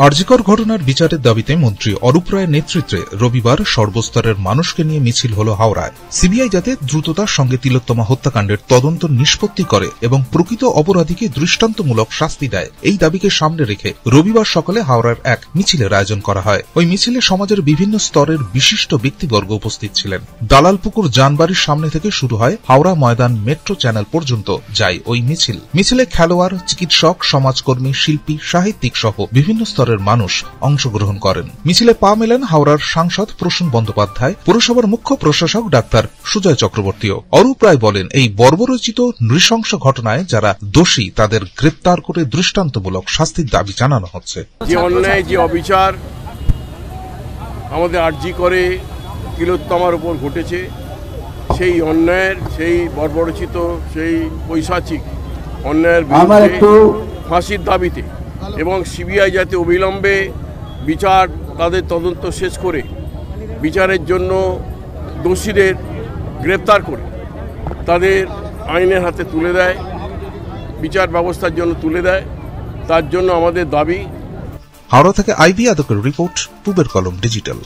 আরজিকর ঘটনার বিচারের দাবিতে মন্ত্রী অরূপ রায়ের নেতৃত্বে রবিবার সর্বস্তরের মানুষকে নিয়ে মিছিল হল হাওড়ায়। সিবিআই যাতে দ্রুততার সঙ্গে তিলোত্তমা হত্যাকাণ্ডের তদন্ত নিষ্পত্তি করে এবং প্রকৃত অপরাধীকে দৃষ্টান্তমূলক শাস্তি দেয়, এই দাবিকে সামনে রেখে রবিবার সকালে হাওড়ার এক মিছিলের আয়োজন করা হয়। ওই মিছিলে সমাজের বিভিন্ন স্তরের বিশিষ্ট ব্যক্তিবর্গ উপস্থিত ছিলেন। দালালপুকুর জানবাড়ির সামনে থেকে শুরু হয় হাওড়া ময়দান মেট্রো চ্যানেল পর্যন্ত যায় ওই মিছিল। মিছিলে খেলোয়াড়, চিকিৎসক, সমাজকর্মী, শিল্পী, সাহিত্যিক সহ বিভিন্ন স্তরের মানুষ অংশগ্রহণ করেন। মিছিলে পা মেলেন হাওড়ার সাংসদ প্রসূন বন্দ্যোপাধ্যায়, পুরসভার মুখ্য প্রশাসক ডাক্তার সুজয় চক্রবর্তীও। অরূপ রায় বলেন, এই বর্বরচিত নৃশংস ঘটনায় যারা দোষী তাদের গ্রেপ্তার করে দৃষ্টান্তমূলক শাস্তির দাবি জানানো হচ্ছে। যে অন্যায়, যে অবিচার আমাদের আরজি করে তিলোত্তমার উপর ঘটেছে, সেই অন্যায়ের, সেই বর্বরচিত, সেই পৈশাচিক অন্যায়ের বিরুদ্ধে ফাঁসির দাবিতে এবং সিবিআই যাতে অবিলম্বে বিচার, তাদের তদন্ত শেষ করে বিচারের জন্য দোষীদের গ্রেপ্তার করে তাদের আইনের হাতে তুলে দেয়, বিচার ব্যবস্থার জন্য তুলে দেয়, তার জন্য আমাদের দাবি। হাওড়া থেকে আইভি আদকের রিপোর্ট, পূবের কলম ডিজিটাল।